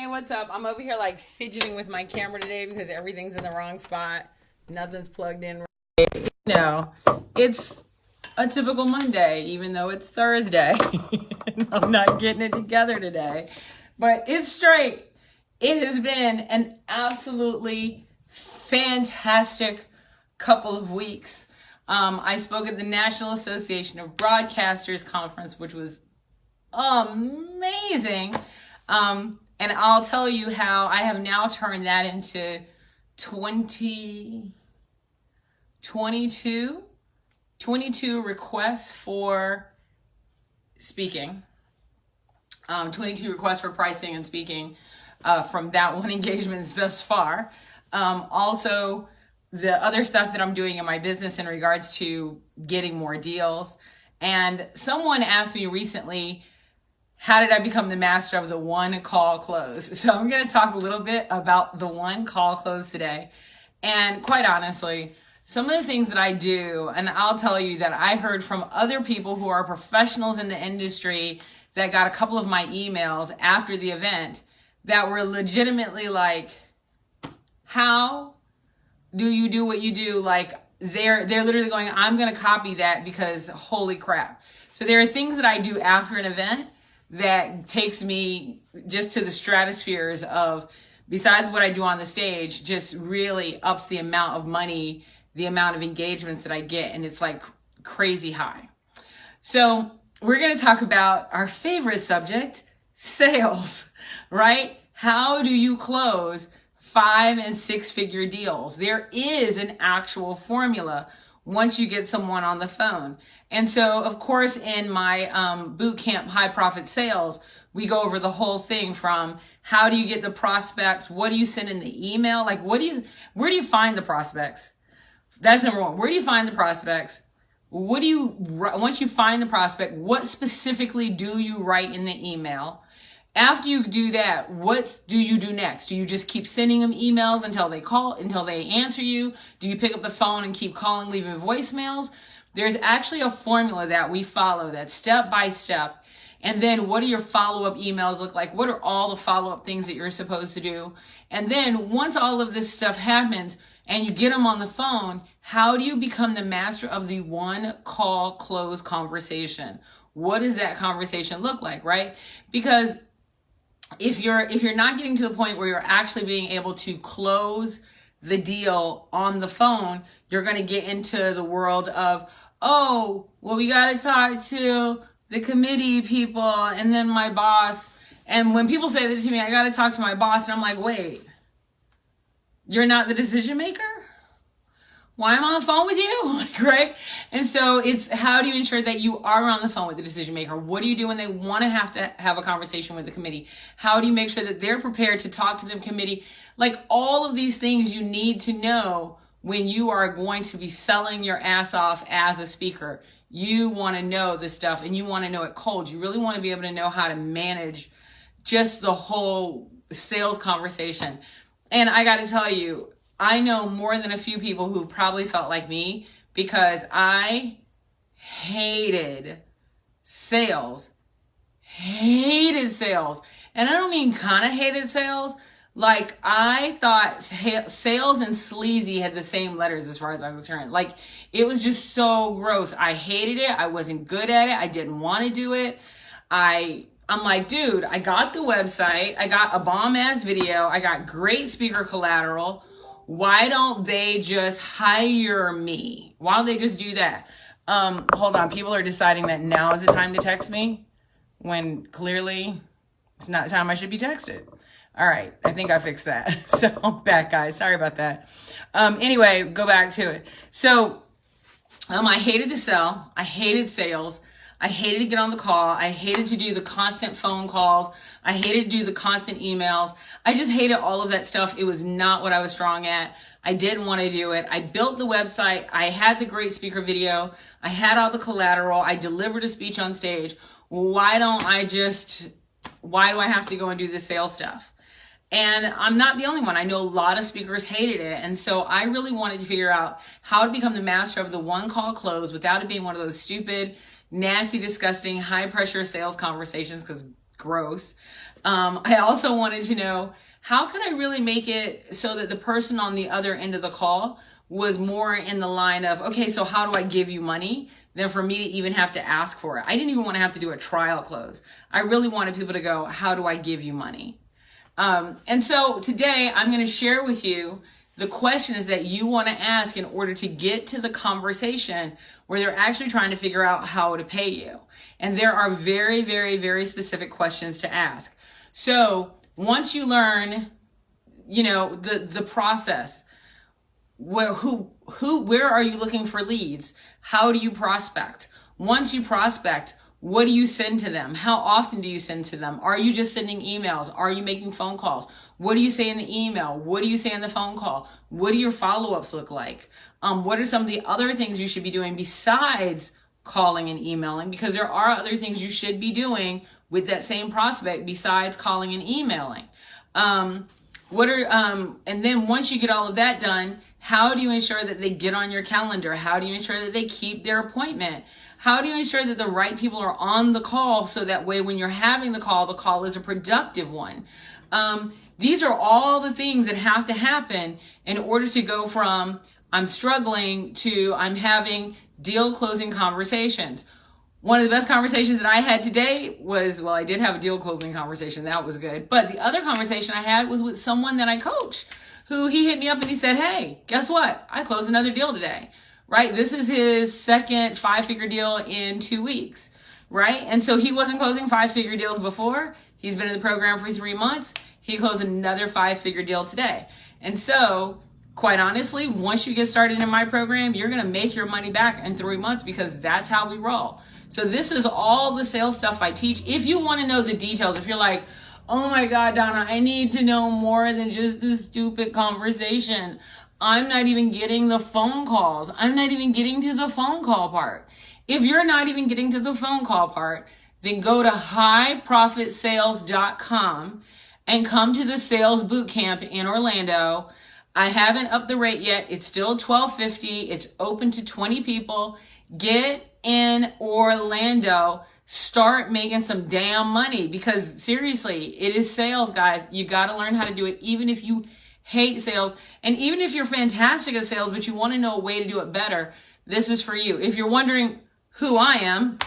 Hey, what's up? I'm over here like fidgeting with my camera today because everything's in the wrong spot. Nothing's plugged in right. It's a typical Monday, even though it's Thursday. I'm not getting it together today, but it's straight. It has been an absolutely fantastic couple of weeks. I spoke at the National Association of Broadcasters conference, which was amazing. And I'll tell you how I have now turned that into 22 requests for speaking, 22 requests for pricing and speaking from that one engagement thus far. Also, the other stuff that I'm doing in my business in regards to getting more deals. And someone asked me recently, how did I become the master of the one call close? So I'm going to talk a little bit about the one call close today. And quite honestly, some of the things that I do, and I'll tell you that I heard from other people who are professionals in the industry that got a couple of my emails after the event that were legitimately like, how do you do what you do? Like they're literally going, I'm going to copy that because holy crap. So there are things that I do after an event that takes me just to the stratospheres of, besides what I do on the stage, just really ups the amount of money, the amount of engagements that I get, and it's like crazy high. So we're going to talk about our favorite subject, sales, right? How do you close 5 and 6 figure deals? There is an actual formula once you get someone on the phone. And so, of course, in my boot camp, High Profit Sales, we go over the whole thing from how do you get the prospects? What do you send in the email? Like, where do you find the prospects? That's number one. Where do you find the prospects? Once you find the prospect, what specifically do you write in the email? After you do that, what do you do next? Do you just keep sending them emails until they answer you? Do you pick up the phone and keep calling, leaving voicemails? There's actually a formula that we follow that's step by step. And then what do your follow-up emails look like? What are all the follow-up things that you're supposed to do? And then once all of this stuff happens and you get them on the phone, how do you become the master of the one call close conversation? What does that conversation look like, right? Because if you're not getting to the point where you're actually being able to close the deal on the phone, you're going to get into the world of, oh, well, we got to talk to the committee people and then my boss. And when people say this to me, I got to talk to my boss. And I'm like, wait, you're not the decision maker? Why am I on the phone with you? Like, right? And so it's how do you ensure that you are on the phone with the decision maker? What do you do when they want to have a conversation with the committee? How do you make sure that they're prepared to talk to the committee? Like all of these things you need to know when you are going to be selling your ass off as a speaker. You want to know this stuff and you want to know it cold. You really want to be able to know how to manage just the whole sales conversation. And I got to tell you, I know more than a few people who probably felt like me because I hated sales. And I don't mean kind of hated sales. Like I thought sales and sleazy had the same letters as far as I'm concerned. Like it was just so gross. I hated it. I wasn't good at it. I didn't want to do it. I'm like, dude, I got the website. I got a bomb ass video. I got great speaker collateral. Why don't they just hire me? Why don't they just do that? Hold on. People are deciding that now is the time to text me when clearly it's not the time I should be texted. All right. I think I fixed that. So I'm back, guys. Sorry about that. Anyway, go back to it. So, I hated to sell. I hated sales. I hated to get on the call. I hated to do the constant phone calls. I hated to do the constant emails. I just hated all of that stuff. It was not what I was strong at. I didn't want to do it. I built the website. I had the great speaker video. I had all the collateral. I delivered a speech on stage. Why do I have to go and do the sales stuff? And I'm not the only one. I know a lot of speakers hated it. And so I really wanted to figure out how to become the master of the one call close without it being one of those stupid, nasty, disgusting, high pressure sales conversations. Because gross. I also wanted to know, how can I really make it so that the person on the other end of the call was more in the line of, okay, so how do I give you money, than for me to even have to ask for it. I didn't even want to have to do a trial close. I really wanted people to go, how do I give you money? And so today I'm going to share with you the questions that you want to ask in order to get to the conversation where they're actually trying to figure out how to pay you. And there are very, very, very specific questions to ask. So once you learn, the process, where are you looking for leads? How do you prospect? Once you prospect, what do you send to them? How often do you send to them? Are you just sending emails? Are you making phone calls? What do you say in the email? What do you say in the phone call? What do your follow-ups look like? What are some of the other things you should be doing besides calling and emailing? Because there are other things you should be doing with that same prospect besides calling and emailing. And then once you get all of that done, how do you ensure that they get on your calendar? How do you ensure that they keep their appointment? How do you ensure that the right people are on the call so that way when you're having the call is a productive one? These are all the things that have to happen in order to go from I'm struggling to I'm having deal closing conversations. One of the best conversations that I had today was, I did have a deal closing conversation. That was good. But the other conversation I had was with someone that I coach, who he hit me up and he said, hey, guess what? I closed another deal today, right? This is his second 5-figure deal in 2 weeks, right? And so he wasn't closing 5-figure deals before. He's been in the program for 3 months. He closed another 5-figure deal today. And so quite honestly, once you get started in my program, you're going to make your money back in 3 months because that's how we roll. So this is all the sales stuff I teach. If you want to know the details, if you're like, oh my God, Donna, I need to know more than just this stupid conversation. I'm not even getting the phone calls. I'm not even getting to the phone call part. If you're not even getting to the phone call part, then go to highprofitsales.com and come to the sales boot camp in Orlando. I haven't upped the rate yet. It's still $12.50. It's open to 20 people. Get in Orlando. Start making some damn money, because seriously, it is sales, guys. You got to learn how to do it, even if you hate sales. And even if you're fantastic at sales, but you want to know a way to do it better, this is for you. If you're wondering who I am,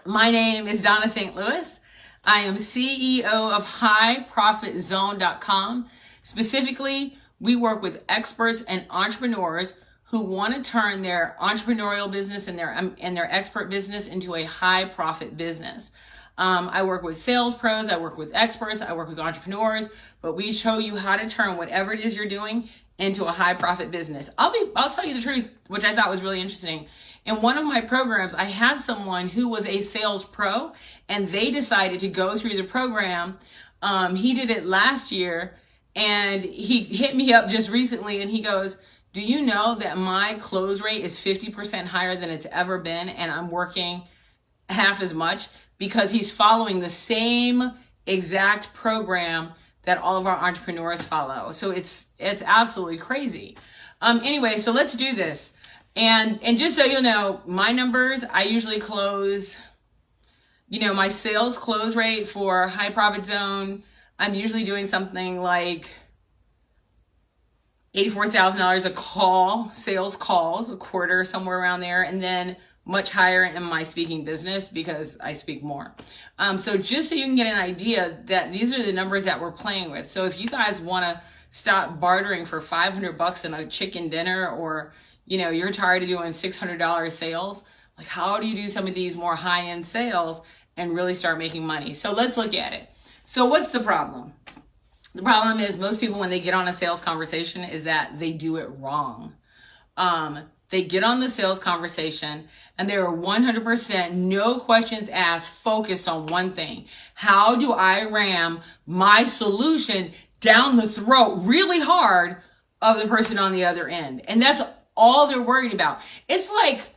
my name is Donna St. Louis. I am CEO of highprofitzone.com. Specifically, we work with experts and entrepreneurs who want to turn their entrepreneurial business and their expert business into a high profit business. I work with sales pros, I work with experts, I work with entrepreneurs, but we show you how to turn whatever it is you're doing into a high profit business. I'll tell you the truth, which I thought was really interesting. In one of my programs, I had someone who was a sales pro, and they decided to go through the program. He did it last year, and he hit me up just recently, and he goes, do you know that my close rate is 50% higher than it's ever been, and I'm working half as much? Because he's following the same exact program that all of our entrepreneurs follow. So it's absolutely crazy. Anyway, so let's do this. And just so you know, my numbers, I usually close, my sales close rate for High Profit Zone, I'm usually doing something like $84,000 a call, sales calls, a quarter, somewhere around there, and then much higher in my speaking business because I speak more. So just so you can get an idea that these are the numbers that we're playing with. So if you guys want to stop bartering for $500 in a chicken dinner, or you're tired of doing $600 sales, like how do you do some of these more high-end sales and really start making money? So let's look at it. So what's the problem? The problem is most people, when they get on a sales conversation, is that they do it wrong. They get on the sales conversation and they are 100%, no questions asked, focused on one thing. How do I ram my solution down the throat really hard of the person on the other end? And that's all they're worried about. It's like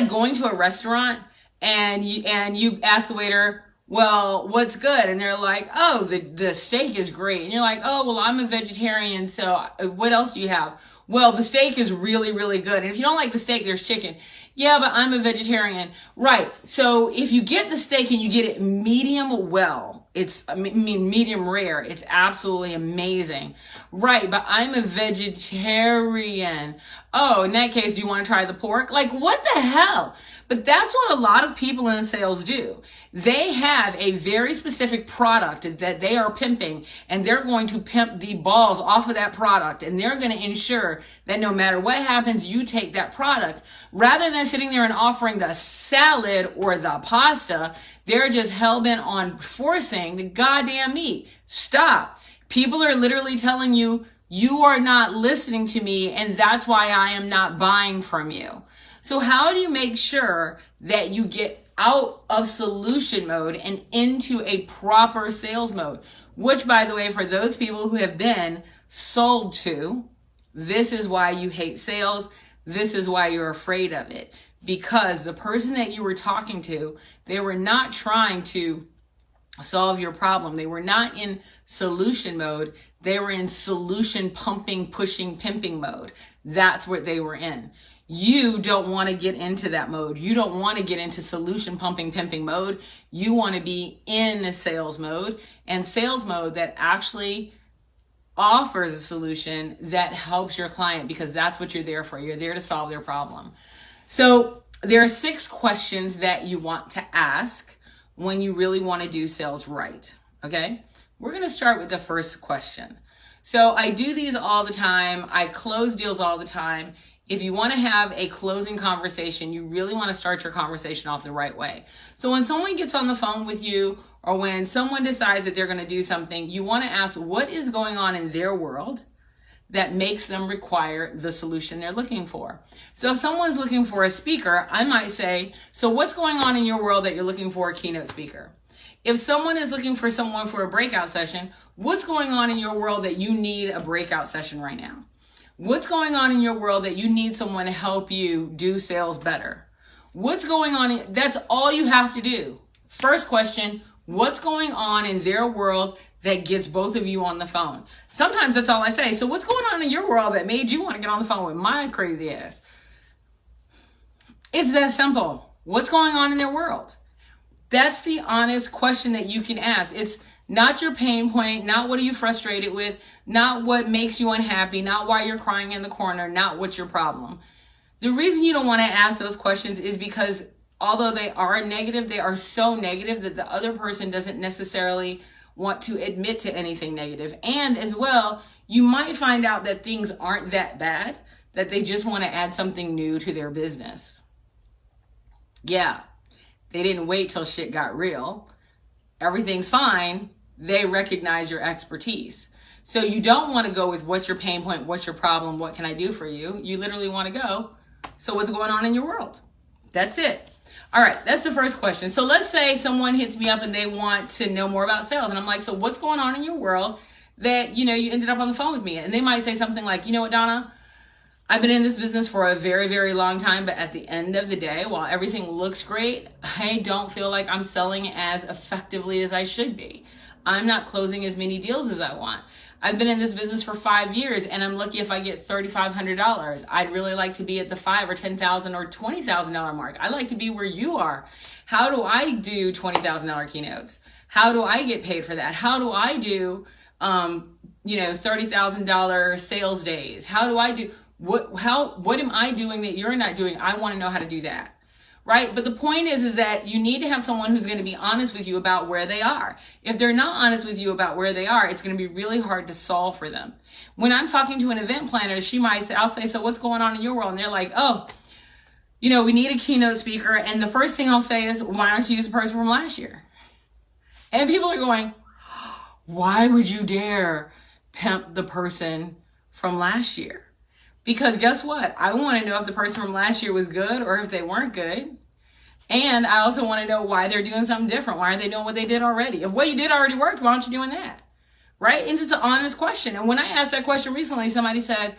going to a restaurant and you ask the waiter, well, what's good? And they're like, oh, the steak is great. And you're like, oh, well, I'm a vegetarian, so what else do you have? Well, the steak is really, really good. And if you don't like the steak, there's chicken. Yeah, but I'm a vegetarian. Right. So if you get the steak and you get it medium well, It's, I mean, medium rare. It's absolutely amazing. Right, but I'm a vegetarian. Oh, in that case, do you want to try the pork? Like, what the hell? But that's what a lot of people in sales do. They have a very specific product that they are pimping, and they're going to pimp the balls off of that product, and they're going to ensure that no matter what happens, you take that product. Rather than sitting there and offering the salad or the pasta, they're just hell-bent on forcing the goddamn meat. Stop. People are literally telling you, you are not listening to me, and that's why I am not buying from you. So how do you make sure that you get out of solution mode and into a proper sales mode? Which, by the way, for those people who have been sold to, this is why you hate sales. This is why you're afraid of it. Because the person that you were talking to, they were not trying to solve your problem. They were not in solution mode. They were in solution pumping, pushing, pimping mode. That's what they were in. You don't want to get into that mode. You don't want to get into solution pumping, pimping mode. You want to be in sales mode, and sales mode that actually offers a solution that helps your client, because that's what you're there for. You're there to solve their problem. So there are 6 questions that you want to ask when you really want to do sales right. Okay. We're going to start with the first question. So I do these all the time. I close deals all the time. If you want to have a closing conversation, you really want to start your conversation off the right way. So when someone gets on the phone with you, or when someone decides that they're going to do something, you want to ask what is going on in their world that makes them require the solution they're looking for. So if someone's looking for a speaker, I might say, so what's going on in your world that you're looking for a keynote speaker? If someone is looking for someone for a breakout session, what's going on in your world that you need a breakout session right now? What's going on in your world that you need someone to help you do sales better? What's going on? That's all you have to do. First question, what's going on in their world that gets both of you on the phone? Sometimes that's all I say. So what's going on in your world that made you want to get on the phone with my crazy ass? It's that simple. What's going on in their world? That's the honest question that you can ask. It's not your pain point, not what are you frustrated with, not what makes you unhappy, not why you're crying in the corner, not what's your problem. The reason you don't want to ask those questions is because although they are negative, they are so negative that the other person doesn't necessarily want to admit to anything negative. And as well, you might find out that things aren't that bad, that they just want to add something new to their business. Yeah, they didn't wait till shit got real. Everything's fine. They recognize your expertise. So you don't want to go with what's your pain point, what's your problem, what can I do for you? You literally want to go, so what's going on in your world? That's it. All right, that's the first question. So let's say someone hits me up and they want to know more about sales. And I'm like, so what's going on in your world that, you ended up on the phone with me? And they might say something like, you know what, Donna? I've been in this business for a very, very long time, but at the end of the day, while everything looks great, I don't feel like I'm selling as effectively as I should be. I'm not closing as many deals as I want. I've been in this business for 5 years and I'm lucky if I get $3,500. I'd really like to be at the $5,000 or $10,000 or $20,000 mark. I like to be where you are. How do I do $20,000 keynotes? How do I get paid for that? How do I do, $30,000 sales days? How do I do, what am I doing that you're not doing? I want to know how to do that. Right? But the point is that you need to have someone who's going to be honest with you about where they are. If they're not honest with you about where they are, it's going to be really hard to solve for them. When I'm talking to an event planner, she might say, I'll say, so what's going on in your world? And they're like, oh, we need a keynote speaker. And the first thing I'll say is, why don't you use a person from last year? And people are going, why would you dare pimp the person from last year? Because guess what? I want to know if the person from last year was good or if they weren't good. And I also want to know why they're doing something different. Why aren't they doing what they did already? If what you did already worked, why aren't you doing that? Right? And it's an honest question. And when I asked that question recently, somebody said,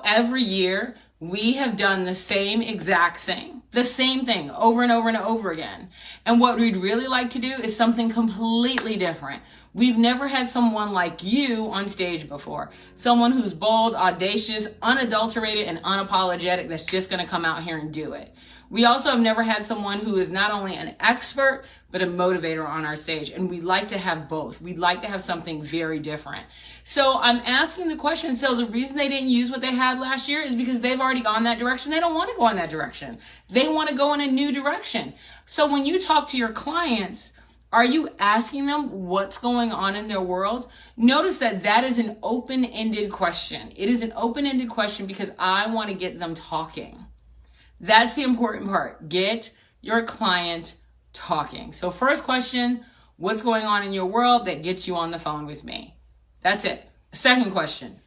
every year we have done the same exact thing. The same thing over and over and over again. And what we'd really like to do is something completely different. We've never had someone like you on stage before. Someone who's bold, audacious, unadulterated, and unapologetic that's just going to come out here and do it. We also have never had someone who is not only an expert, but a motivator on our stage. And we like to have both. We'd like to have something very different. So I'm asking the question, so the reason they didn't use what they had last year is because they've already gone that direction. They don't want to go in that direction. They want to go in a new direction. So when you talk to your clients, are you asking them what's going on in their world? Notice that that is an open-ended question. It is an open-ended question because I want to get them talking. That's the important part. Get your client talking. So first question, what's going on in your world that gets you on the phone with me? That's it. Second question.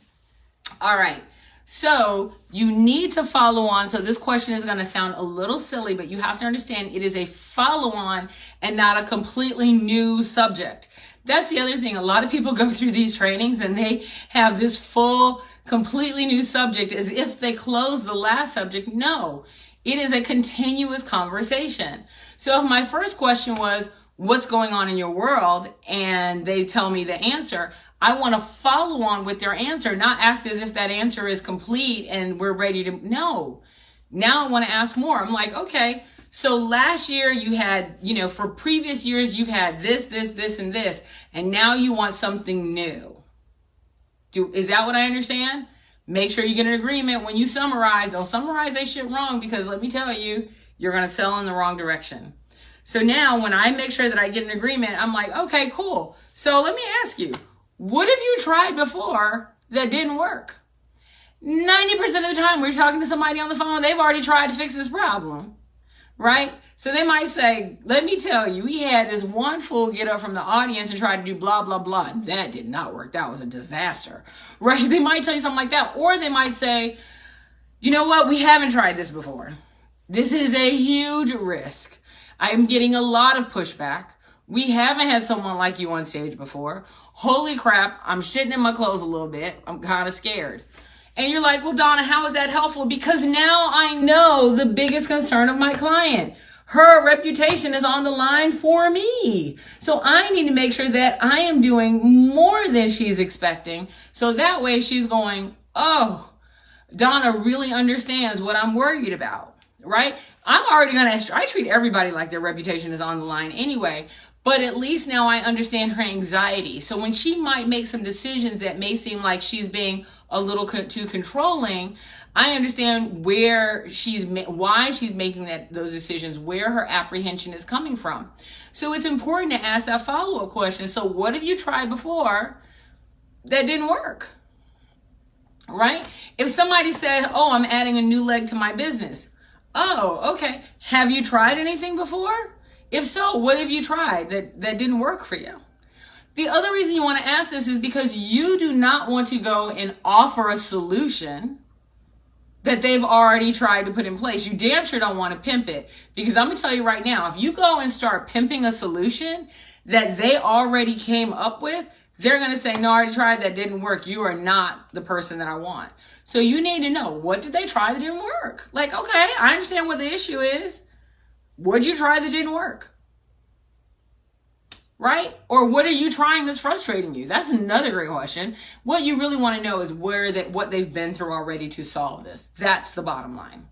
All right. So you need to follow on. So this question is going to sound a little silly, but you have to understand it is a follow on and not a completely new subject. That's the other thing. A lot of people go through these trainings and they have this full, completely new subject as if they closed the last subject. No, it is a continuous conversation. So if my first question was, what's going on in your world? And they tell me the answer, I want to follow on with their answer, not act as if that answer is complete and we're ready to, no. Now I want to ask more. I'm like, okay, so last year you had, for previous years, you've had this, and this, and now you want something new. Is that what I understand? Make sure you get an agreement when you summarize. Don't summarize that shit wrong, because let me tell you, you're going to sell in the wrong direction. So now when I make sure that I get an agreement, I'm like, okay, cool. So let me ask you, what have you tried before that didn't work? 90% of the time we're talking to somebody on the phone, they've already tried to fix this problem, right? So they might say, let me tell you, we had this one fool get up from the audience and try to do blah, blah, blah. That did not work. That was a disaster, right? They might tell you something like that. Or they might say, you know what? We haven't tried this before. This is a huge risk. I am getting a lot of pushback. We haven't had someone like you on stage before. Holy crap, I'm shitting in my clothes a little bit. I'm kind of scared. And you're like, well, Donna, how is that helpful? Because now I know the biggest concern of my client. Her reputation is on the line for me. So I need to make sure that I am doing more than she's expecting. So that way she's going, oh, Donna really understands what I'm worried about, right? I'm already I treat everybody like their reputation is on the line anyway. But at least now I understand her anxiety. So when she might make some decisions that may seem like she's being a little too controlling, I understand why she's making those decisions, where her apprehension is coming from. So it's important to ask that follow-up question. So what have you tried before that didn't work? Right? If somebody said, oh, I'm adding a new leg to my business. Oh, okay. Have you tried anything before? If so, what have you tried that didn't work for you? The other reason you want to ask this is because you do not want to go and offer a solution that they've already tried to put in place. You damn sure don't want to pimp it, because I'm going to tell you right now, if you go and start pimping a solution that they already came up with, they're going to say, no, I already tried, that didn't work. You are not the person that I want. So you need to know, what did they try that didn't work? Like, okay, I understand what the issue is. What'd you try that didn't work? Right? Or what are you trying that's frustrating you? That's another great question. What you really want to know is what they've been through already to solve this. That's the bottom line.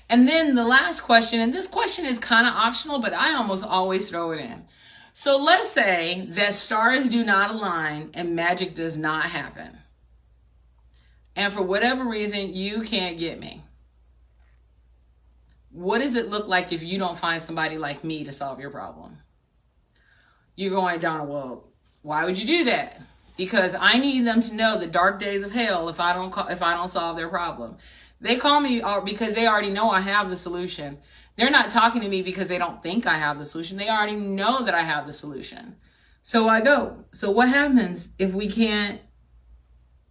And then the last question, and this question is kind of optional, but I almost always throw it in. So let's say that stars do not align and magic does not happen. And for whatever reason, you can't get me. What does it look like if you don't find somebody like me to solve your problem? You're going, Donna, well, why would you do that? Because I need them to know the dark days of hell if I don't solve their problem. They call me because they already know I have the solution. They're not talking to me because they don't think I have the solution. They already know that I have the solution. So I go, so what happens if we can't?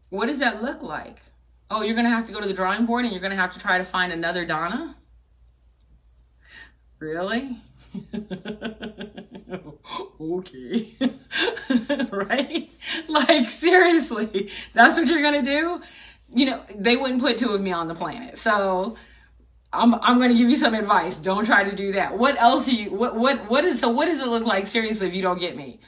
What does that look like? Oh, you're going to have to go to the drawing board and you're going to have to try to find another Donna? Really? Okay. Right? Like, seriously, that's what you're going to do? They wouldn't put two of me on the planet. So I'm going to give you some advice. Don't try to do that. What else what does it look like, seriously, if you don't get me?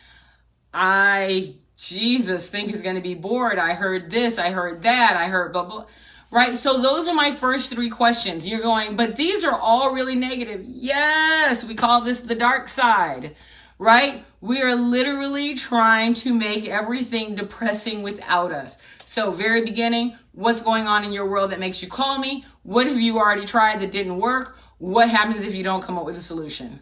Jesus, think is going to be bored. I heard this, I heard that, I heard blah, blah. Right? So those are my first three questions. You're going, but these are all really negative. Yes, we call this the dark side, right? We are literally trying to make everything depressing without us. So very beginning, what's going on in your world that makes you call me? What have you already tried that didn't work? What happens if you don't come up with a solution?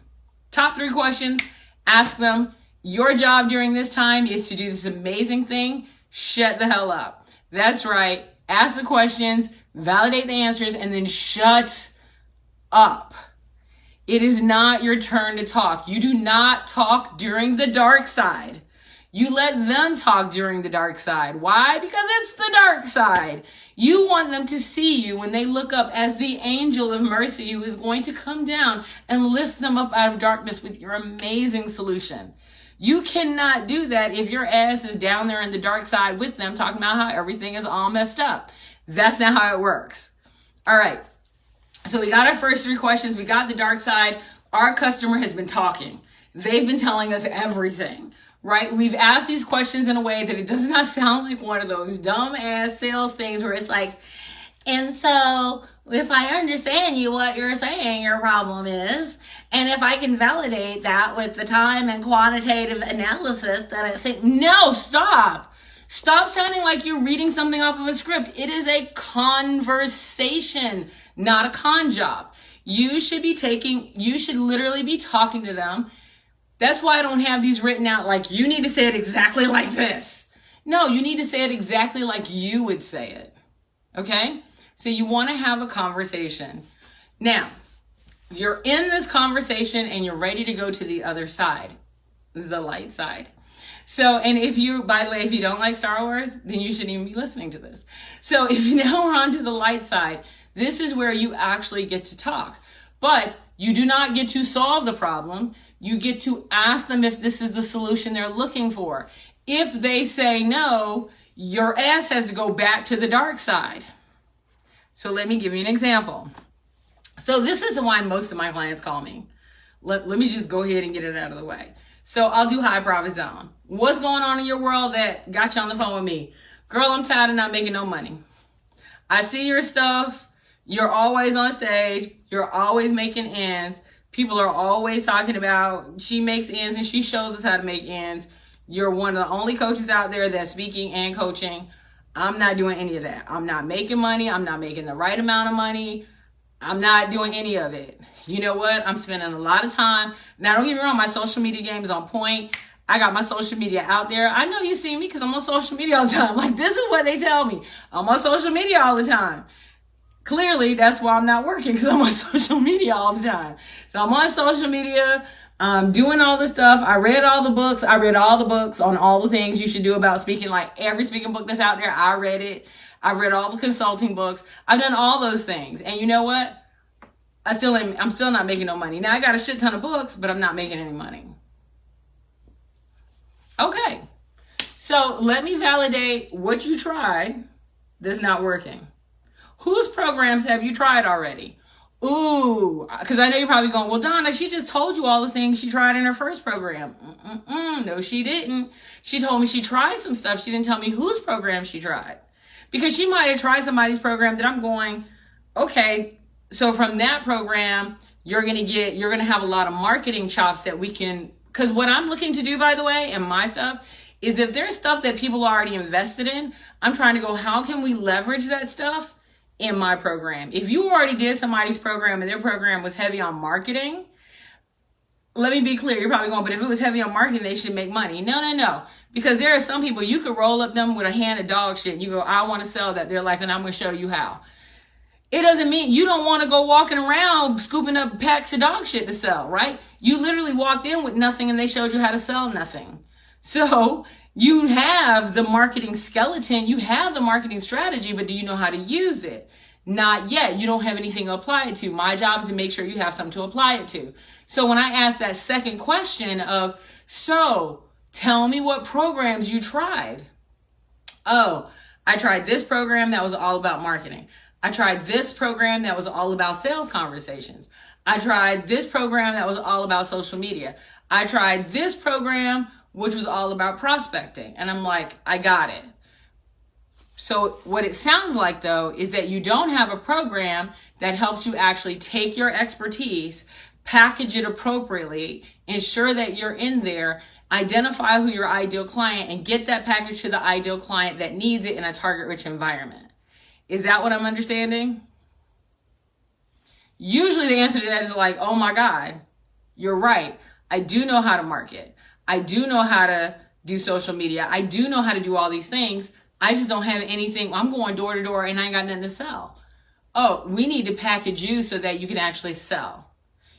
Top 3 questions, ask them. Your job during this time is to do this amazing thing. Shut the hell up. That's right. Ask the questions, validate the answers, and then shut up. It is not your turn to talk. You do not talk during the dark side. You let them talk during the dark side. Why? Because it's the dark side. You want them to see you when they look up as the angel of mercy who is going to come down and lift them up out of darkness with your amazing solution. You cannot do that if your ass is down there in the dark side with them talking about how everything is all messed up. That's not how it works. All right. So we got our first 3 questions. We got the dark side. Our customer has been talking. They've been telling us everything, right? We've asked these questions in a way that it does not sound like one of those dumb ass sales things where it's like, and so if I understand you, what you're saying your problem is, and if I can validate that with the time and quantitative analysis that I think, no, stop. Stop sounding like you're reading something off of a script. It is a conversation, not a con job. You should literally be talking to them. That's why I don't have these written out like you need to say it exactly like this. No, you need to say it exactly like you would say it. Okay? So you want to have a conversation. Now, you're in this conversation and you're ready to go to the other side, the light side. So, and if you, by the way, if you don't like Star Wars, then you shouldn't even be listening to this. So if now we're on to the light side, this is where you actually get to talk. But you do not get to solve the problem. You get to ask them if this is the solution they're looking for. If they say no, your ass has to go back to the dark side. So let me give you an example. So this is why most of my clients call me. Let me just go ahead and get it out of the way. So I'll do high profit zone. What's going on in your world that got you on the phone with me? Girl, I'm tired of not making no money. I see your stuff. You're always on stage. You're always making ends. People are always talking about she makes ends and she shows us how to make ends. You're one of the only coaches out there that's speaking and coaching. I'm not doing any of that. I'm not making money. I'm not making the right amount of money. I'm not doing any of it. You know what? I'm spending a lot of time. Now, don't get me wrong. My social media game is on point. I got my social media out there. I know you see me because I'm on social media all the time. Like, this is what they tell me. I'm on social media all the time. Clearly, that's why I'm not working, because I'm on social media all the time. So I'm on social media, doing all the stuff. I read all the books. I read all the books on all the things you should do about speaking. Like every speaking book that's out there, I read it. I've read all the consulting books. I've done all those things. And you know what? I'm still not making no money. Now I got a shit ton of books, but I'm not making any money. Okay. So let me validate what you tried that's not working. Whose programs have you tried already? Ooh, because I know you're probably going, well, Donna, she just told you all the things she tried in her first program. No, she didn't. She told me she tried some stuff. She didn't tell me whose program she tried. Because she might have tried somebody's program that I'm going, okay, so from that program, you're going to have a lot of marketing chops that we can, because what I'm looking to do, by the way, and my stuff, is if there's stuff that people already invested in, I'm trying to go, how can we leverage that stuff in my program? If you already did somebody's program and their program was heavy on marketing, let me be clear, you're probably going, but if it was heavy on marketing, they should make money. No. Because there are some people, you could roll up them with a hand of dog shit and you go, I want to sell that. They're like, and I'm going to show you how. It doesn't mean you don't want to go walking around scooping up packs of dog shit to sell, right? You literally walked in with nothing and they showed you how to sell nothing. So you have the marketing skeleton, you have the marketing strategy, but do you know how to use it? Not yet. You don't have anything to apply it to. My job is to make sure you have something to apply it to. So when I ask that second question of, so tell me what programs you tried. Oh, I tried this program that was all about marketing. I tried this program that was all about sales conversations. I tried this program that was all about social media. I tried this program which was all about prospecting. And I'm like, I got it. So what it sounds like, though, is that you don't have a program that helps you actually take your expertise, package it appropriately, ensure that you're in there, identify who your ideal client, and get that package to the ideal client that needs it in a target-rich environment. Is that what I'm understanding? Usually the answer to that is like, oh my God, you're right. I do know how to market. I do know how to do social media. I do know how to do all these things. I just don't have anything. I'm going door to door and I ain't got nothing to sell. Oh, we need to package you so that you can actually sell.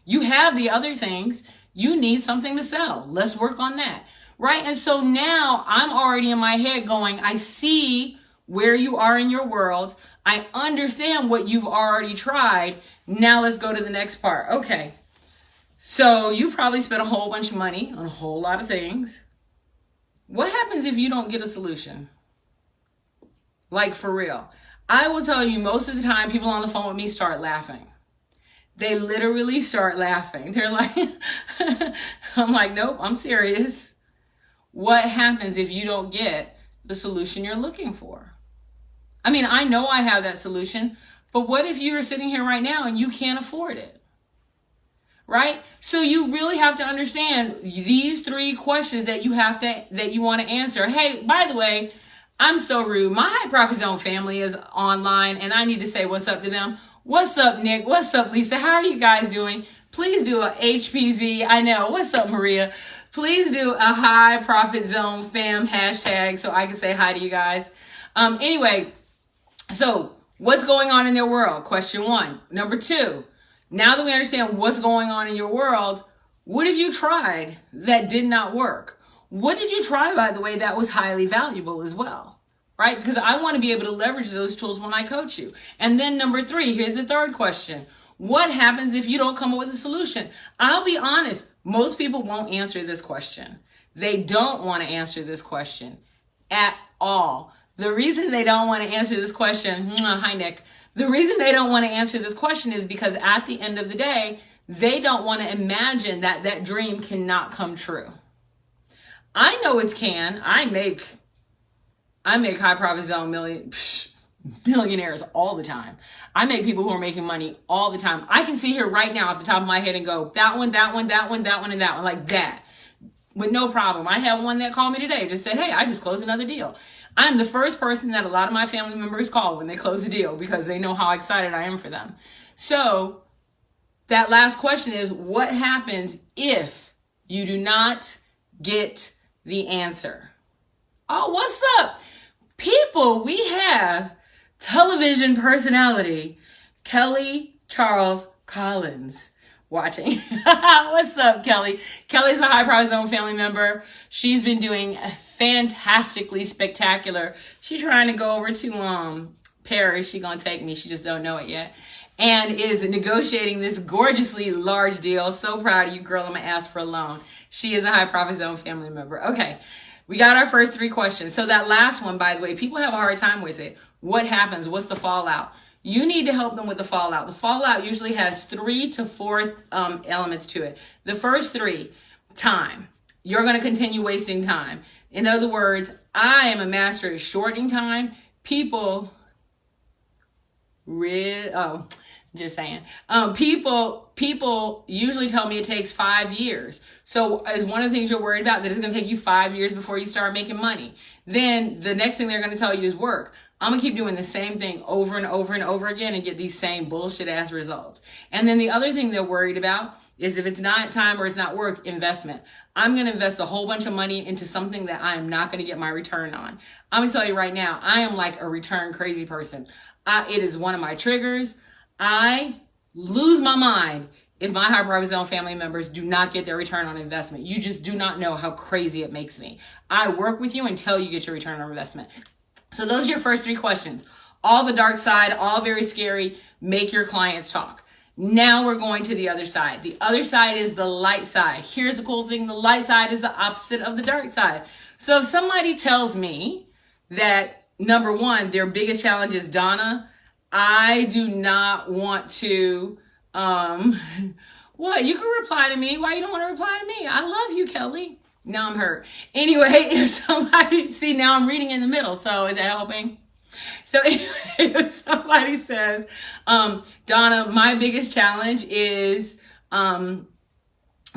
You have the other things. You need something to sell. Let's work on that. Right? And so now I'm already in my head going, I see where you are in your world. I understand what you've already tried. Now let's go to the next part. Okay. So you've probably spent a whole bunch of money on a whole lot of things. What happens if you don't get a solution? Like for real. I will tell you, most of the time people on the phone with me start laughing. They literally start laughing. They're like, I'm like, nope, I'm serious. What happens if you don't get the solution you're looking for? I mean, I know I have that solution, but what if you're sitting here right now and you can't afford it? Right? So you really have to understand these 3 questions that you want to answer. Hey, by the way, I'm so rude. My High Profit Zone family is online and I need to say what's up to them. What's up, Nick? What's up, Lisa? How are you guys doing? Please do a HPZ. I know. What's up, Maria? Please do a High Profit Zone fam hashtag so I can say hi to you guys. Anyway, so what's going on in their world? Question 1. Number 2, now that we understand what's going on in your world, what have you tried that did not work? What did you try, by the way, that was highly valuable as well? Right? Because I want to be able to leverage those tools when I coach you. And then number 3, here's the third question. What happens if you don't come up with a solution? I'll be honest, most people won't answer this question. They don't want to answer this question at all. The reason they don't want to answer this question, hi Nick, the reason they don't want to answer this question is because at the end of the day, they don't want to imagine that that dream cannot come true. I know it can. I make High Profit Zone millionaires all the time. I make people who are making money all the time. I can see here right now off the top of my head and go, that one, that one, that one, that one, and that one, like that, with no problem. I had one that called me today, just said, hey, I just closed another deal. I'm the first person that a lot of my family members call when they close a deal because they know how excited I am for them. So that last question is, what happens if you do not get the answer? Oh, what's up? People, we have television personality Kelly Charles Collins watching. What's up, Kelly? Kelly's a High Profit Zone family member. She's been doing fantastically spectacular. She's trying to go over to Paris. She's gonna take me. She just don't know it yet. And is negotiating this gorgeously large deal. So proud of you, girl. I'm gonna ask for a loan. She is a High Profit Zone family member. Okay. We got our first 3 questions. So that last one, by the way, people have a hard time with it. What happens? What's the fallout? You need to help them with the fallout. The fallout usually has 3 to 4 elements to it. The first 3, time. You're going to continue wasting time. In other words, I am a master at shortening time. People, just saying. People usually tell me it takes 5 years. So as one of the things you're worried about, that it's going to take you 5 years before you start making money. Then the next thing they're going to tell you is work. I'm going to keep doing the same thing over and over and over again and get these same bullshit ass results. And then the other thing they're worried about is if it's not time or it's not work, investment. I'm going to invest a whole bunch of money into something that I am not going to get my return on. I'm going to tell you right now, I am like a return crazy person. It is one of my triggers. I lose my mind if my High Profit Zone family members do not get their return on investment. You just do not know how crazy it makes me. I work with you until you get your return on investment. So those are your first 3 questions. All the dark side, all very scary. Make your clients talk. Now we're going to the other side. The other side is the light side. Here's the cool thing. The light side is the opposite of the dark side. So if somebody tells me that, number 1, their biggest challenge is, Donna, I do not want to, what? You can reply to me. Why you don't want to reply to me? I love you, Kelly. Now I'm hurt. Anyway, if somebody, see, now I'm reading in the middle. So is that helping? So anyway, if somebody says, Donna, my biggest challenge is,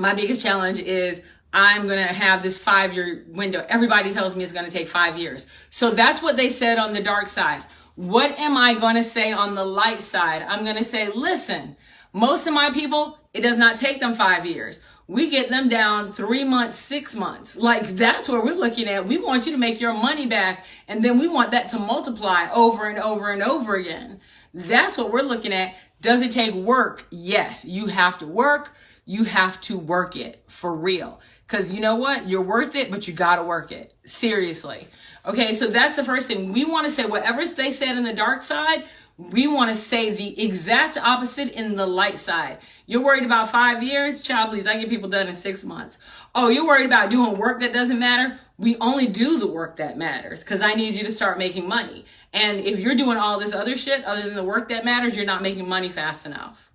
My biggest challenge is I'm going to have this 5-year window. Everybody tells me it's going to take 5 years. So that's what they said on the dark side. What am I going to say on the light side? I'm going to say, listen, most of my people, it does not take them 5 years. We get them down 3 months, 6 months. Like, that's what we're looking at. We want you to make your money back, and then we want that to multiply over and over and over again. That's what we're looking at. Does it take work? Yes, you have to work. You have to work it for real. Because you know what? You're worth it, but you got to work it. Seriously. Okay, so that's the first thing. We want to say whatever they said in the dark side, we want to say the exact opposite in the light side. You're worried about 5 years? Child, please, I get people done in 6 months. Oh, you're worried about doing work that doesn't matter? We only do the work that matters because I need you to start making money. And if you're doing all this other shit other than the work that matters, you're not making money fast enough.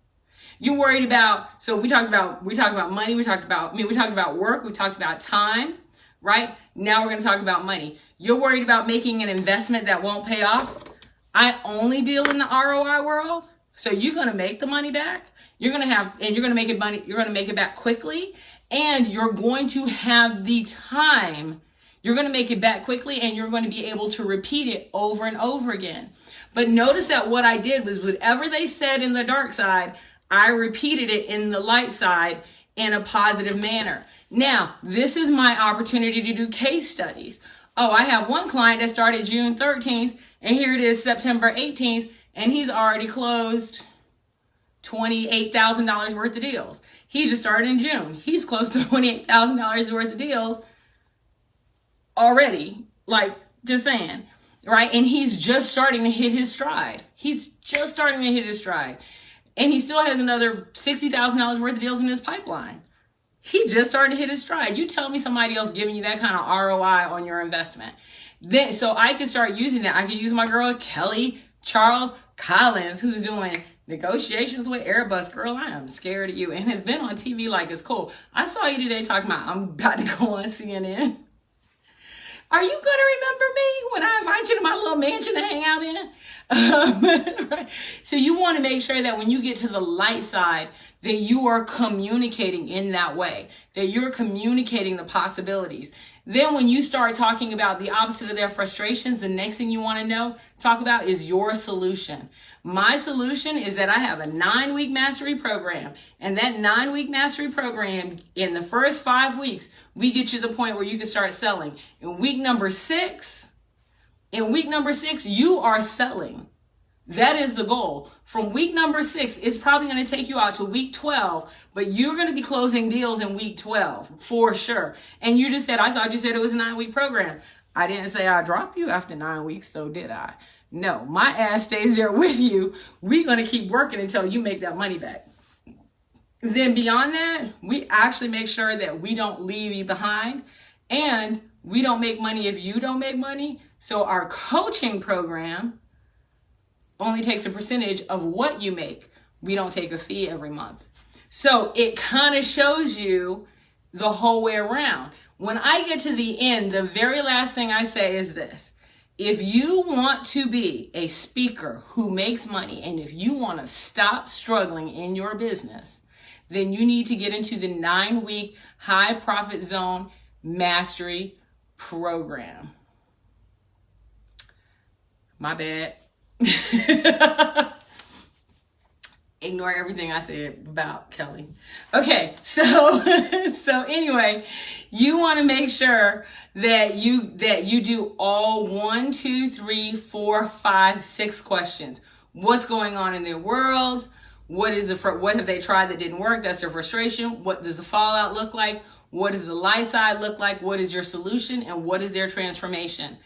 You're worried about, so we talked about money, we talked about work, we talked about time, right? Now we're going to talk about money. You're worried about making an investment that won't pay off. I only deal in the ROI world. So you're going to make the money back. You're going to make it back quickly, and you're going to have the time. You're going to make it back quickly, and you're going to be able to repeat it over and over again. But notice that what I did was whatever they said in the dark side, I repeated it in the light side in a positive manner. Now, this is my opportunity to do case studies. Oh, I have one client that started June 13th, and here it is September 18th, and he's already closed $28,000 worth of deals. He just started in June. He's close to $28,000 worth of deals already. Like, just saying, right? And he's just starting to hit his stride. And he still has another $60,000 worth of deals in his pipeline. He just started to hit his stride. You tell me somebody else giving you that kind of ROI on your investment. Then, so I can start using that. I can use my girl, Kelly Charles Collins, who's doing negotiations with Airbus. Girl, I am scared of you. And has been on TV like it's cool. I saw you today talking about, I'm about to go on CNN. Are you going to remember me when I invite you to my little mansion to hang out in? Right? So you want to make sure that when you get to the light side, that you are communicating in that way, that you're communicating the possibilities. Then when you start talking about the opposite of their frustrations, the next thing you want to talk about is your solution. My solution is that I have a 9-week mastery program, and that 9-week mastery program, in the first 5 weeks, we get you to the point where you can start selling. In week number 6, you are selling. That is the goal. From week number 6, it's probably going to take you out to week 12, but you're going to be closing deals in week 12 for sure. And you just said, I thought you said it was a 9-week program. I didn't say I'd drop you after 9 weeks, though, did I? No, my ass stays there with you. We're going to keep working until you make that money back. Then beyond that, we actually make sure that we don't leave you behind, and we don't make money if you don't make money. So our coaching program only takes a percentage of what you make. We don't take a fee every month. So it kind of shows you the whole way around. When I get to the end, the very last thing I say is this. If you want to be a speaker who makes money, and if you want to stop struggling in your business, then you need to get into the 9-week high profit zone mastery program. My bad. Ignore everything I said about Kelly. Okay, so anyway, you want to make sure that you do all 1, 2, 3, 4, 5, 6 questions. What's going on in their world? What have they tried that didn't work? That's their frustration. What does the fallout look like? What does the light side look like? What is your solution? And what is their transformation?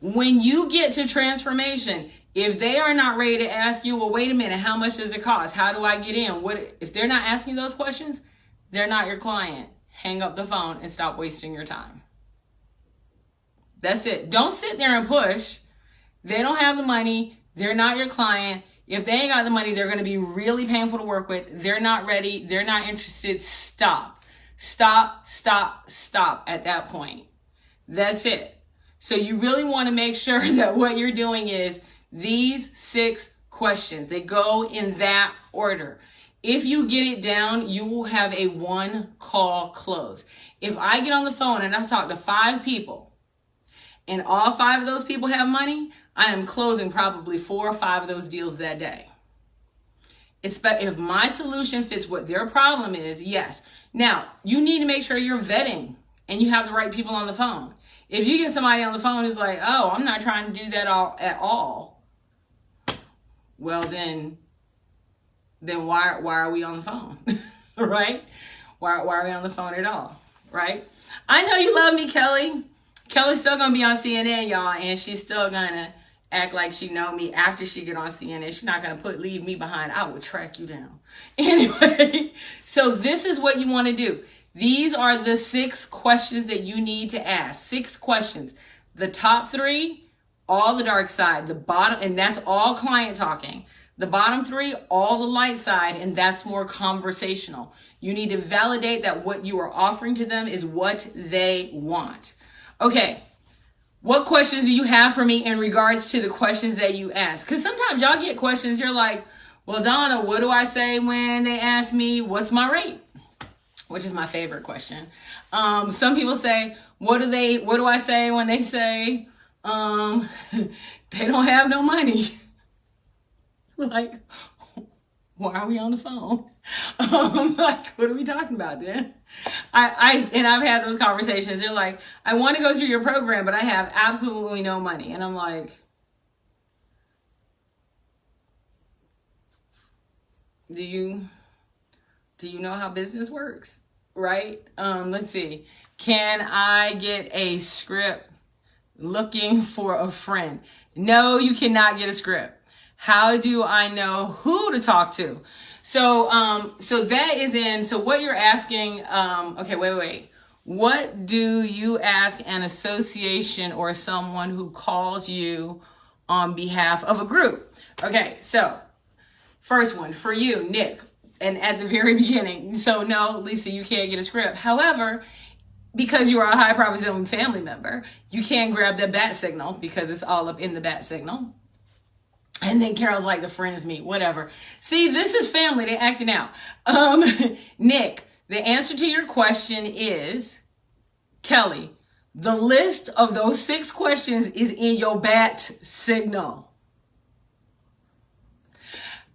When you get to transformation, if they are not ready to ask you, well, wait a minute, how much does it cost? How do I get in? If they're not asking those questions, they're not your client. Hang up the phone and stop wasting your time. That's it. Don't sit there and push. They don't have the money. They're not your client. If they ain't got the money, they're going to be really painful to work with. They're not ready. They're not interested. Stop at that point. That's it. So you really want to make sure that what you're doing is these 6 questions. They go in that order. If you get it down, you will have a 1-call close. If I get on the phone and I talk to 5 people and all 5 of those people have money, I am closing probably 4 or 5 of those deals that day. If my solution fits what their problem is, yes. Now, you need to make sure you're vetting and you have the right people on the phone. If you get somebody on the phone who's like, oh, I'm not trying to do that at all, well, then why are we on the phone, right? Why are we on the phone at all, right? I know you love me, Kelly. Kelly's still going to be on CNN, y'all, and she's still going to act like she know me after she get on CNN. She's not going to leave me behind. I will track you down. Anyway, so this is what you want to do. These are the 6 questions that you need to ask. 6 questions. The top 3, all the dark side. The bottom, and that's all client talking. The bottom 3, all the light side, and that's more conversational. You need to validate that what you are offering to them is what they want. Okay. What questions do you have for me in regards to the questions that you ask? Because sometimes y'all get questions, you're like, well, Donna, what do I say when they ask me, what's my rate? Which is my favorite question. Some people say, what do I say when they say, they don't have no money? Like, why are we on the phone? Like, what are we talking about then? I've had those conversations. They're like, I want to go through your program, but I have absolutely no money. And I'm like, do you know how business works? Right? Let's see. Can I get a script looking for a friend? No, you cannot get a script. How do I know who to talk to? So that is in, so what you're asking, okay, wait. What do you ask an association or someone who calls you on behalf of a group? Okay, so first one for you, Nick, and at the very beginning. So no, Lisa, you can't get a script. However, because you are a high probability family member, you can grab the bat signal because it's all up in the bat signal. And then Carol's like, the friends meet, whatever. See, this is family. They're acting out. Nick, the answer to your question is, Kelly, the list of those 6 questions is in your bat signal.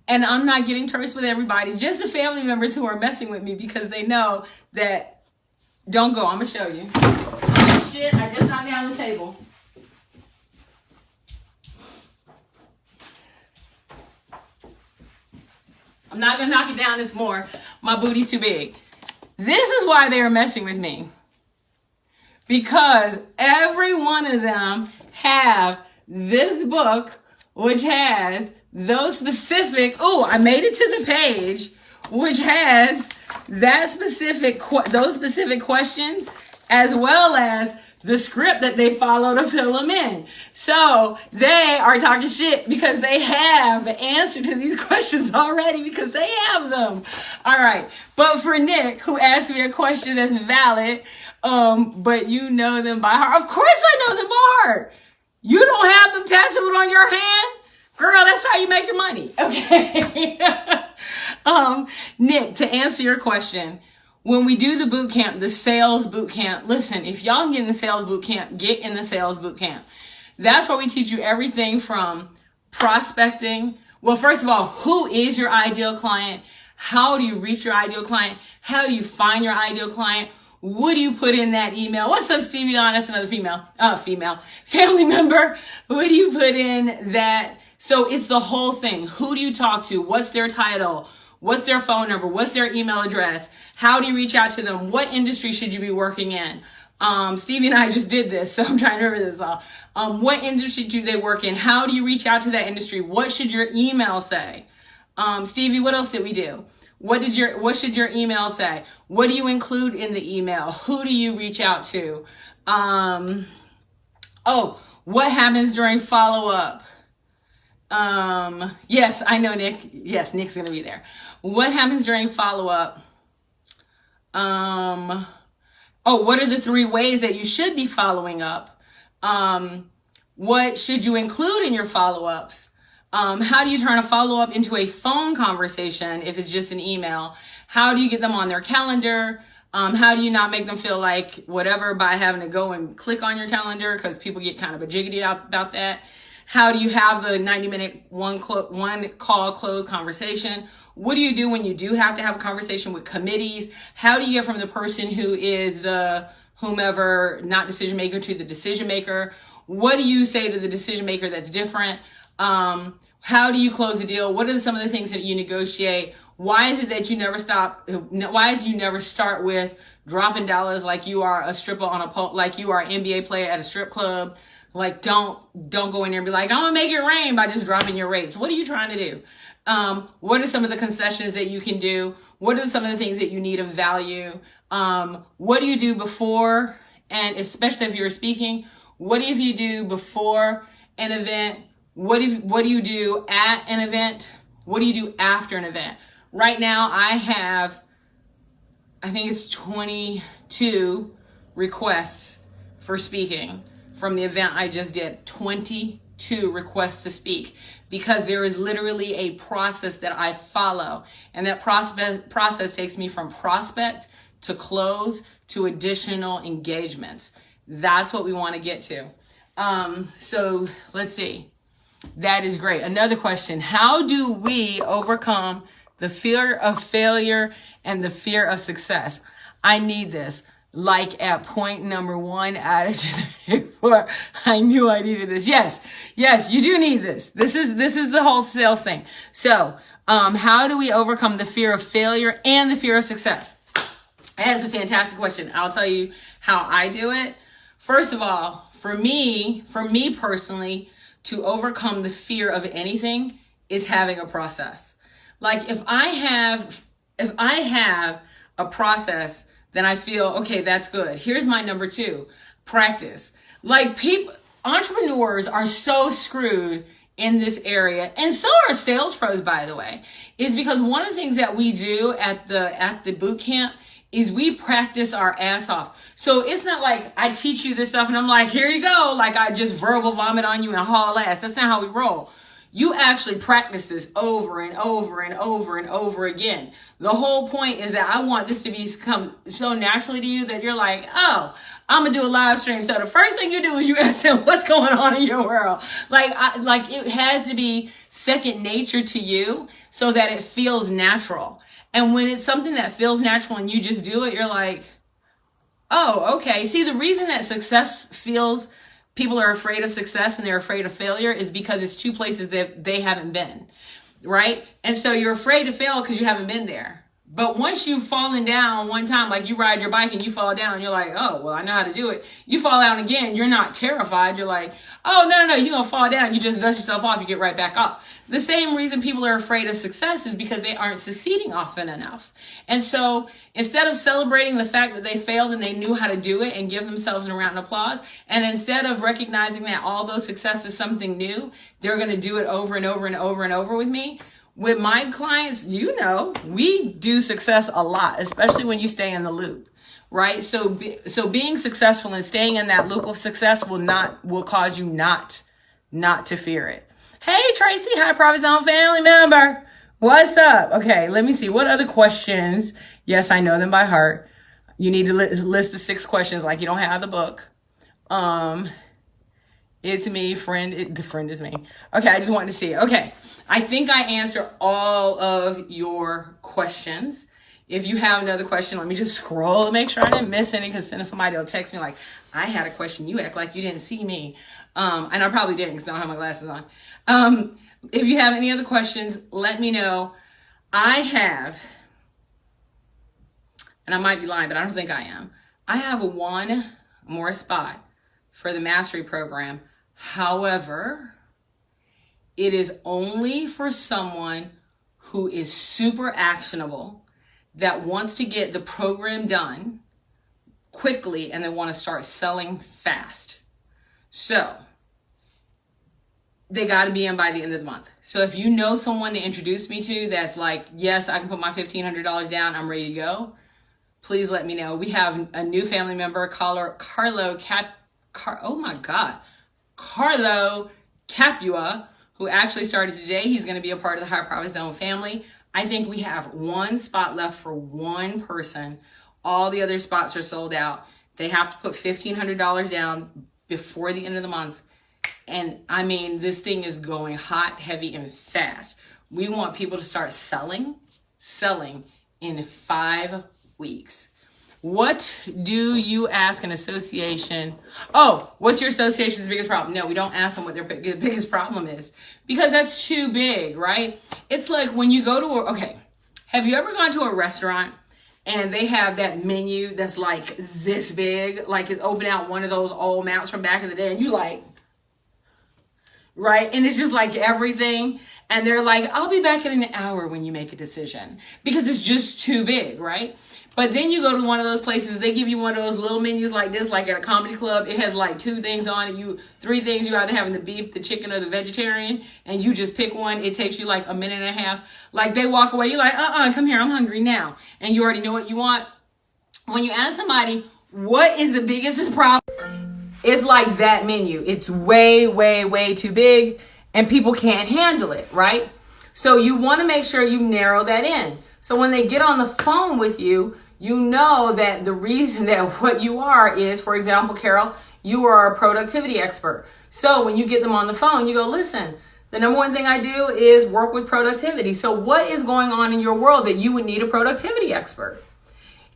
And I'm not getting terse with everybody, just the family members who are messing with me because they know that, don't go, I'm going to show you. Shit, I just knocked down the table. I'm not going to knock it down. It's more. My booty's too big. This is why they are messing with me. Because every one of them have this book, which has those specific, I made it to the page, which has that specific, those specific questions, as well as the script that they follow to fill them in. So they are talking shit because they have the answer to these questions already because they have them. All right. But for Nick, who asked me a question that's valid, but you know them by heart. Of course I know them by heart. You don't have them tattooed on your hand? Girl, that's how you make your money. Okay. Nick, to answer your question, when we do the boot camp, the sales boot camp, listen, if y'all can get in the sales boot camp, get in the sales boot camp. That's where we teach you everything from prospecting. Well, first of all, who is your ideal client? How do you reach your ideal client? How do you find your ideal client? What do you put in that email? What's up, Stevie Dawn? That's another family member. What do you put in that? So it's the whole thing. Who do you talk to? What's their title? What's their phone number? What's their email address? How do you reach out to them? What industry should you be working in? Stevie and I just did this, so I'm trying to remember this all. What industry do they work in? How do you reach out to that industry? What should your email say? Stevie, what else did we do? What should your email say? What do you include in the email? Who do you reach out to? What happens during follow-up? Yes, I know Nick. Yes, Nick's going to be there. What happens during follow-up? What are the 3 ways that you should be following up? What should you include in your follow-ups? How do you turn a follow-up into a phone conversation if it's just an email? How do you get them on their calendar? How do you not make them feel like whatever by having to go and click on your calendar, because people get kind of jiggity about that? How do you have the 90-minute one call close conversation? What do you do when you do have to have a conversation with committees? How do you get from the person who is the whomever, not decision maker, to the decision maker? What do you say to the decision maker that's different? How do you close the deal? What are some of the things that you negotiate? Why is it that you never start with dropping dollars like you are a stripper on a pole, like you are an NBA player at a strip club? Like, don't go in there and be like, I'm gonna make it rain by just dropping your rates. What are you trying to do? What are some of the concessions that you can do? What are some of the things that you need of value? What do you do before, and especially if you're speaking, what if you do before an event? What do you do at an event? What do you do after an event? Right now, I think it's 22 requests for speaking from the event I just did. 22 requests to speak, because there is literally a process that I follow. And that process takes me from prospect to close to additional engagements. That's what we want to get to. So let's see. That is great. Another question. How do we overcome the fear of failure and the fear of success? I need this. Like at point number 1 out of 4, I knew I needed this. Yes, you do need this. This is the whole sales thing. So, how do we overcome the fear of failure and the fear of success? That's a fantastic question. I'll tell you how I do it. First of all, for me personally, to overcome the fear of anything is having a process. Like if I have a process, then I feel, okay, that's good. Here's my number 2, practice. Like entrepreneurs are so screwed in this area, and so are sales pros, by the way, is because one of the things that we do at the boot camp is we practice our ass off. So it's not like I teach you this stuff and I'm like, here you go. Like I just verbal vomit on you and haul ass. That's not how we roll. You actually practice this over and over and over and over again. The whole point is that I want this to become so naturally to you that you're like, oh, I'm gonna do a live stream. So the first thing you do is you ask them what's going on in your world. Like it has to be second nature to you so that it feels natural. And when it's something that feels natural and you just do it, you're like, oh, okay. See, the reason that people are afraid of success and they're afraid of failure is because it's 2 places that they haven't been, right? And so you're afraid to fail because you haven't been there. But once you've fallen down one time, like you ride your bike and you fall down, you're like, oh, well, I know how to do it. You fall down again, you're not terrified. You're like, oh, no, you're going to fall down. You just dust yourself off, you get right back up. The same reason people are afraid of success is because they aren't succeeding often enough. And so instead of celebrating the fact that they failed and they knew how to do it and give themselves a round of applause, and instead of recognizing that although success is something new, they're going to do it over and over and over and over with me. With my clients, we do success a lot, especially when you stay in the loop, right? So being successful and staying in that loop of success will cause you not to fear it. Hey, Tracy, hi, Profit Zone family member. What's up? Okay, let me see. What other questions? Yes, I know them by heart. You need to list the 6 questions like you don't have the book. It's me, friend. The friend is me. Okay, I just wanted to see. Okay, I think I answered all of your questions. If you have another question, let me just scroll and make sure I didn't miss any, because then somebody will text me like, I had a question. You act like you didn't see me. And I probably didn't because I don't have my glasses on. If you have any other questions, let me know. I have, and I might be lying, but I don't think I am. I have 1 more spot for the mastery program. However, it is only for someone who is super actionable, that wants to get the program done quickly and they want to start selling fast. So they got to be in by the end of the month. So if you know someone to introduce me to that's like, yes, I can put my $1,500 down, I'm ready to go, please let me know. We have a new family member, Carlo Capua, who actually started today. He's going to be a part of the High Profit Zone family. I think we have one spot left for one person. All the other spots are sold out. They have to put $1,500 down before the end of the month. And I mean, this thing is going hot, heavy, and fast. We want people to start selling in 5 weeks. What do you ask an association? Oh, what's your association's biggest problem? No, we don't ask them what their biggest problem is, because that's too big, right? It's like when you go to okay, have you ever gone to a restaurant and they have that menu that's like this big, like it's open out one of those old maps from back in the day, and you like, right? And it's just like everything. And they're like, I'll be back in an hour when you make a decision, because it's just too big, right? But then you go to one of those places, they give you one of those little menus like this, like at a comedy club. It has like 2 things on it. 3 things. You either having the beef, the chicken, or the vegetarian, and you just pick one. It takes you like a minute and a half. Like they walk away. You're like, come here. I'm hungry now. And you already know what you want. When you ask somebody, what is the biggest problem? It's like that menu. It's way, way, way too big, and people can't handle it, right? So you want to make sure you narrow that in. So when they get on the phone with you, you know that the reason that what you are is, for example, Carol, you are a productivity expert. So when you get them on the phone, you go, listen, the number one thing I do is work with productivity. So what is going on in your world that you would need a productivity expert?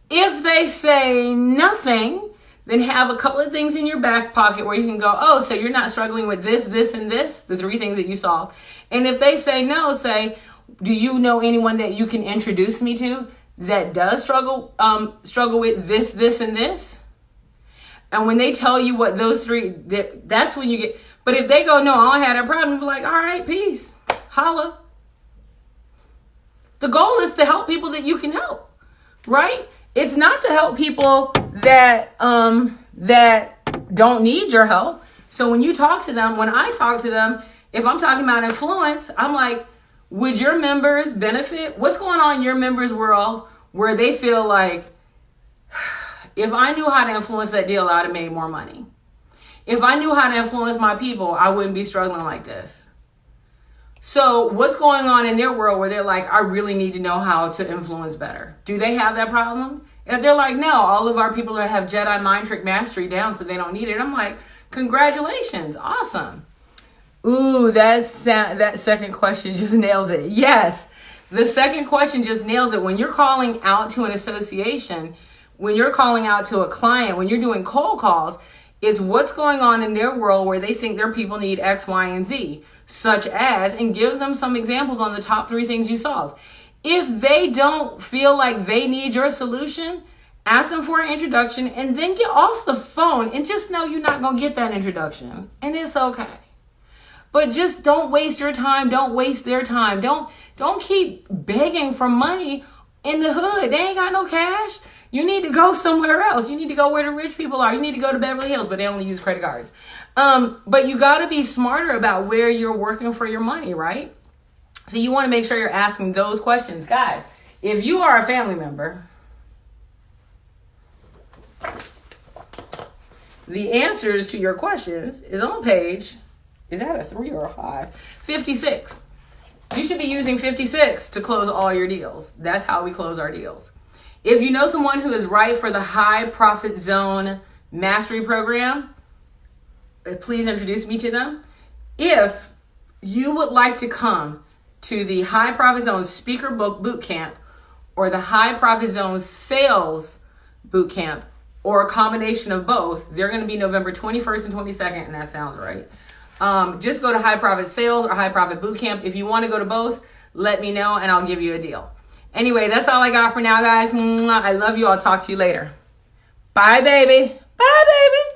If they say nothing, then have a couple of things in your back pocket where you can go, oh, so you're not struggling with this, this, and this, the 3 things that you solve. And if they say no, say, do you know anyone that you can introduce me to that does struggle with this, this, and this? And when they tell you what those 3, that's when you get, but if they go, no, I don't have that problem, be like, all right, peace, holla. The goal is to help people that you can help, right? It's not to help people that don't need your help. So when you talk to them, when I talk to them, if I'm talking about influence, I'm like, would your members benefit? What's going on in your members' world where they feel like, if I knew how to influence that deal, I'd have made more money. If I knew how to influence my people, I wouldn't be struggling like this. So what's going on in their world where they're like, I really need to know how to influence better? Do they have that problem? If they're like, no, all of our people have Jedi mind trick mastery down, so they don't need it. I'm like, congratulations. Awesome. Ooh, that second question just nails it. Yes, the second question just nails it. When you're calling out to an association, when you're calling out to a client, when you're doing cold calls, it's what's going on in their world where they think their people need X, Y, and Z, such as, and give them some examples on the top 3 things you solve. If they don't feel like they need your solution, ask them for an introduction and then get off the phone and just know you're not going to get that introduction. And it's okay. But just don't waste your time. Don't waste their time. Don't keep begging for money in the hood. They ain't got no cash. You need to go somewhere else. You need to go where the rich people are. You need to go to Beverly Hills, but they only use credit cards. But you got to be smarter about where you're working for your money, right? So you want to make sure you're asking those questions. Guys, if you are a family member, the answers to your questions is on page, is that a 3 or a 5? 56. You should be using 56 to close all your deals. That's how we close our deals. If you know someone who is right for the High Profit Zone Mastery Program, please introduce me to them. If you would like to come to the High Profit Zone Speaker Boot Camp or the High Profit Zone Sales Boot Camp, or a combination of both, they're going to be November 21st and 22nd, and that sounds right. Just go to High Profit Sales or High Profit Boot Camp. If you want to go to both, let me know and I'll give you a deal. Anyway, that's all I got for now, guys. I love you. I'll talk to you later. Bye, baby. Bye, baby.